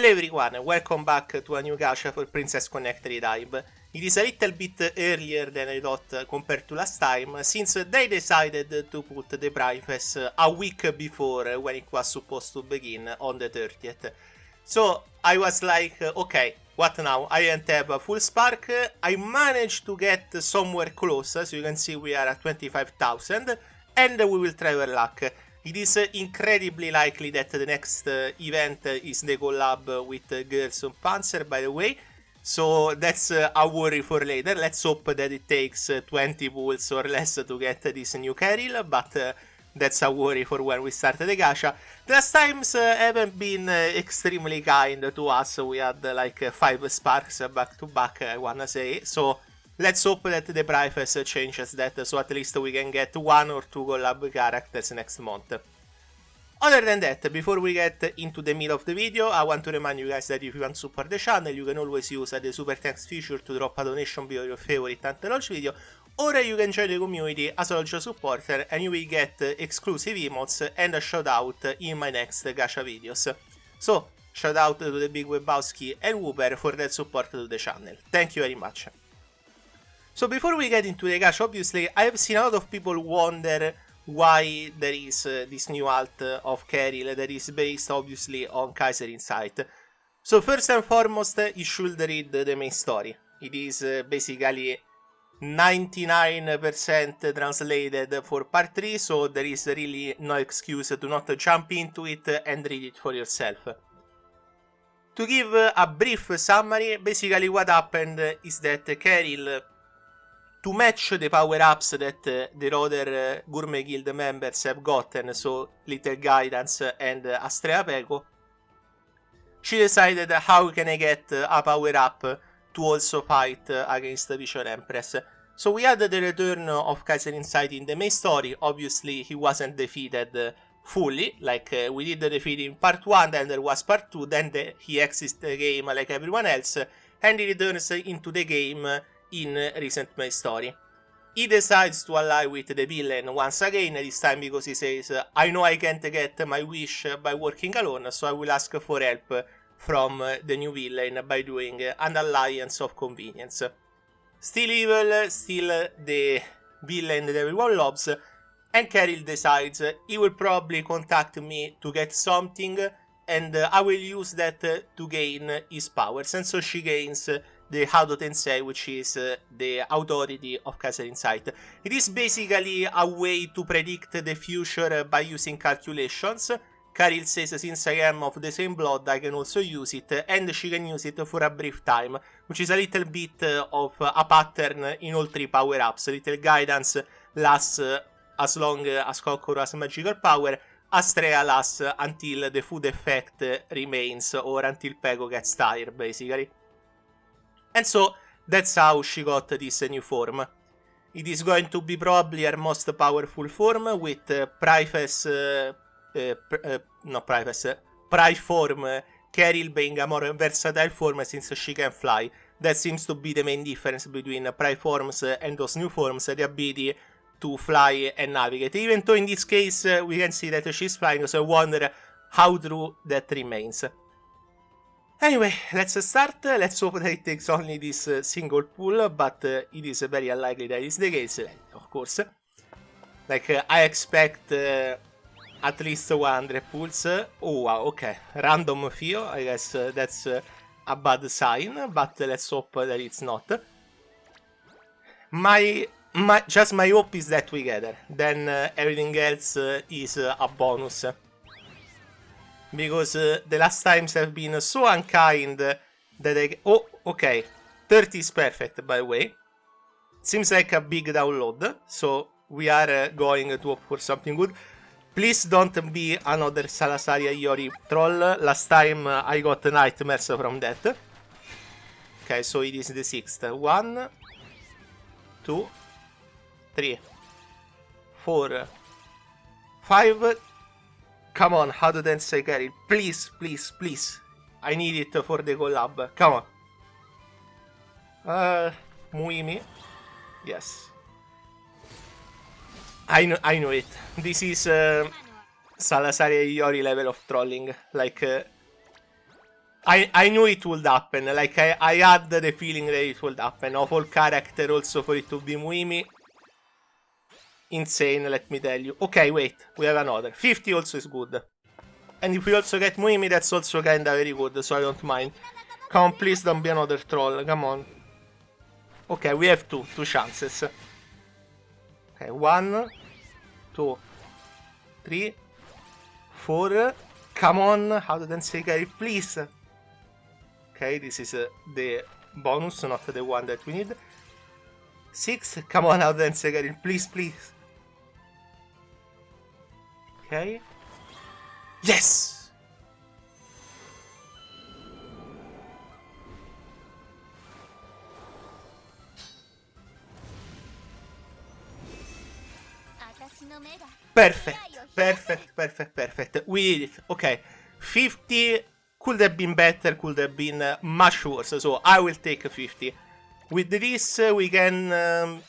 Hello everyone, welcome back to a new gacha for Princess Connect Dive. It is a little bit earlier than I thought compared to last time, since they decided to put the price a week before when it was supposed to begin on the 30th. So I was like, okay, what now? I didn't have a full spark, I managed to get somewhere close, so you can see we are at 25,000, and we will try our luck. It is incredibly likely that the next event is the collab with Girls on Panzer, by the way. So that's a worry for later. Let's hope that it takes 20 pulls or less to get this new Karyl, but that's a worry for when we start the gacha. The last times haven't been extremely kind to us. We had like 5 sparks back to back, I wanna say. So let's hope that the price changes that, so at least we can get 1 or 2 collab characters next month. Other than that, before we get into the middle of the video, I want to remind you guys that if you want to support the channel, you can always use the super thanks feature to drop a donation below your favorite launch video, or you can join the community as a launch supporter and you will get exclusive emotes and a shout out in my next gacha videos. So, shout out to the Big Webowski and Wooper for their support to the channel. Thank you very much. So before we get into the gacha, obviously, I have seen a lot of people wonder why there is this new alt of Karyl that is based obviously on Kaiser Insight. So first and foremost, you should read the main story. It is basically 99% translated for part 3, so there is really no excuse to not jump into it and read it for yourself. To give a brief summary, basically what happened is that Karyl, to match the power-ups that the other Gourmet Guild members have gotten, so Little Guidance and Astrea Peko, she decided how can I get a power-up to also fight against the Vision Empress. So we had the return of Kaiser Insight in the main story. Obviously he wasn't defeated fully, like we did defeat in part 1, then there was part 2, then he exits the game like everyone else, and he returns into the game in recent main story. He decides to ally with the villain once again, this time because he says, I know I can't get my wish by working alone, so I will ask for help from the new villain by doing an alliance of convenience. Still evil, still the villain that everyone loves, and Karyl decides he will probably contact me to get something, and I will use that to gain his powers, and so she gains the HADOU Tensei, which is the authority of Kaiser Insight. It is basically a way to predict the future by using calculations. Karyl says, since I am of the same blood, I can also use it, and she can use it for a brief time, which is a little bit of a pattern in all 3 power-ups. Little Guidance lasts as long as Kokoro has magical power, Astrea lasts until the food effect remains, or until Peko gets tired, basically. And so, that's how she got this new form. It is going to be probably her most powerful form, with Priform Karyl being a more versatile form since she can fly. That seems to be the main difference between Priforms and those new forms, the ability to fly and navigate. Even though in this case we can see that she's flying, so I wonder how true that remains. Anyway, let's start. Let's hope that it takes only this single pull, but it is very unlikely that is the case, of course. Like, I expect at least 100 pulls. Oh wow, okay. Random Fio, I guess that's a bad sign, but let's hope that it's not. Just my hope is that we get her. Then everything else is a bonus. Because the last times have been so unkind that I... Oh, okay. 30 is perfect, by the way. Seems like a big download, so we are going to hope for something good. Please don't be another Salasaria Iori troll. Last time I got nightmares from that. Okay, so it is the 6th. 1, 2, 3, 4, 5... Come on, HADOU TENSEI KARYL. Please, please, please. I need it for the collab. Come on. Muimi. Yes. I know it. This is Salasaria Iori level of trolling. Like, I knew it would happen, like I had the feeling that it would happen. Of all character also for it to be Muimi. Insane, let me tell you. Okay, wait, we have another. 50 also is good. And if we also get Muimi, that's also kinda very good, so I don't mind. Come on, please don't be another troll, come on. Okay, we have two chances. Okay, 1, 2, 3, 4. Come on, HADOU TENSEI KARYL, please. Okay, this is the bonus, not the one that we need. 6, come on, HADOU TENSEI KARYL, please, please. Okay. Yes! Perfect, perfect, perfect, perfect. We did it. Okay. 50 could have been better, could have been much worse, so I will take 50. With this, we can...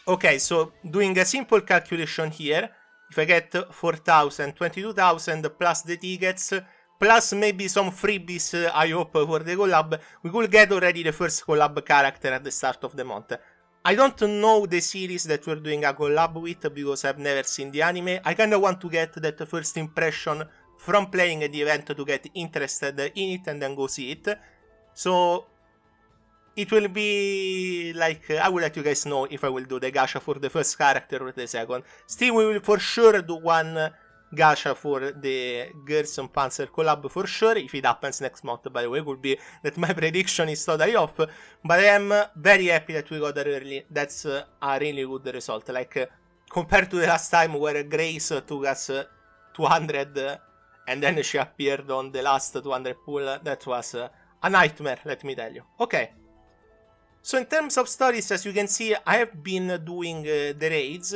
okay, so doing a simple calculation here, if I get 4,000, 22,000 plus the tickets, plus maybe some freebies, I hope, for the collab, we could get already the first collab character at the start of the month. I don't know the series that we're doing a collab with because I've never seen the anime. I kinda want to get that first impression from playing the event to get interested in it and then go see it. So it will be like, I will let you guys know if I will do the gacha for the first character or the second. Still, we will for sure do one gacha for the Girls on Panzer collab for sure, if it happens next month, by the way. It could be that my prediction is totally off, but I am very happy that we got there early. That's a really good result, like compared to the last time where Grace took us 200 and then she appeared on the last 200 pool. That was a nightmare, let me tell you. Okay, so in terms of stories, as you can see, I have been doing the raids.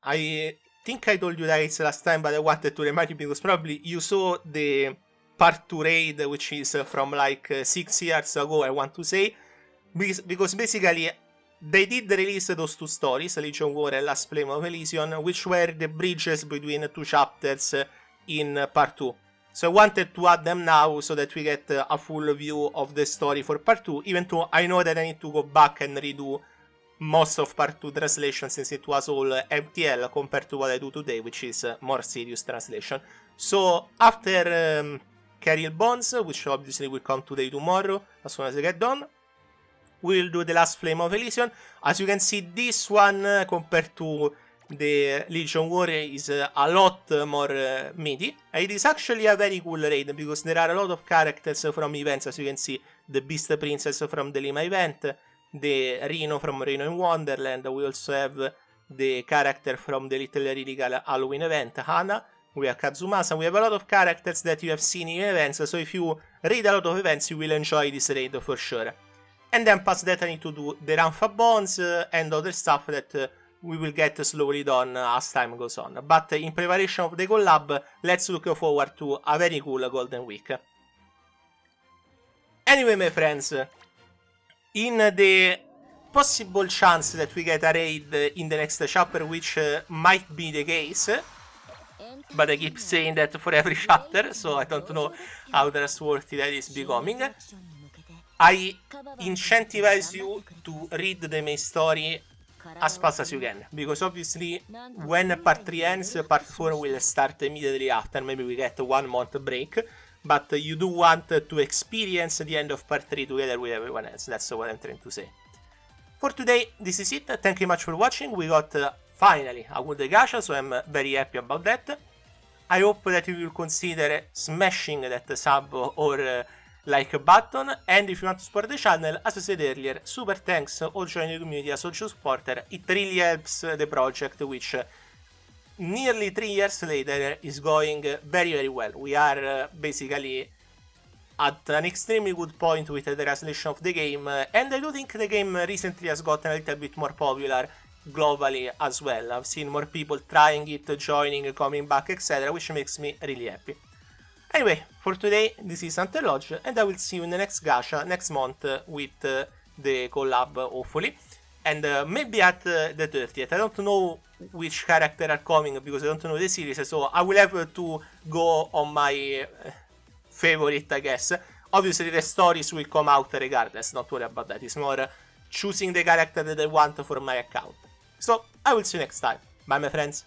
I think I told you guys last time, but I wanted to remind you because probably you saw the part 2 raid, which is from like 6 years ago, I want to say, because basically they did release those two stories, Legion War and Last Flame of Elysion, which were the bridges between two chapters in part 2. So I wanted to add them now so that we get a full view of the story for part 2, even though I know that I need to go back and redo most of part 2 translation since it was all MTL compared to what I do today, which is more serious translation. So after Karyl Bones, which obviously will come today tomorrow as soon as I get done, we'll do the Last Flame of Elysion. As you can see, this one compared to the Legion War is a lot more meaty. It is actually a very cool raid because there are a lot of characters from events. As you can see, the Beast Princess from the Lima event, the Reno from Reno in Wonderland. We also have the character from the Little Lyrical Halloween event, Hana. We have Kazumasa. We have a lot of characters that you have seen in events, so if you read a lot of events, you will enjoy this raid for sure. And then past that I need to do the Rampa Bonds and other stuff that we will get slowly done as time goes on. But in preparation of the collab, let's look forward to a very cool Golden Week. Anyway, my friends, in the possible chance that we get a raid in the next chapter, which might be the case, but I keep saying that for every chapter, so I don't know how trustworthy that is becoming, I incentivize you to read the main story as fast as you can, because obviously when part 3 ends, part 4 will start immediately after. Maybe we get a 1 month break, but you do want to experience the end of part 3 together with everyone else. That's what I'm trying to say. For today, this is it. Thank you much for watching. We got finally a good gacha, so I'm very happy about that. I hope that you will consider smashing that sub or like button, and if you want to support the channel, as I said earlier, super thanks or join the community as a social supporter. It really helps the project, which nearly 3 years later is going very, very well. We are basically at an extremely good point with the translation of the game, and I do think the game recently has gotten a little bit more popular globally as well. I've seen more people trying it, joining, coming back, etc., which makes me really happy. Anyway, for today, this is Hunter Lodge, and I will see you in the next gacha next month with the collab, hopefully. And maybe at the 30th. I don't know which character are coming because I don't know the series, so I will have to go on my favorite, I guess. Obviously the stories will come out regardless, not worry about that. It's more choosing the character that I want for my account. So I will see you next time. Bye my friends.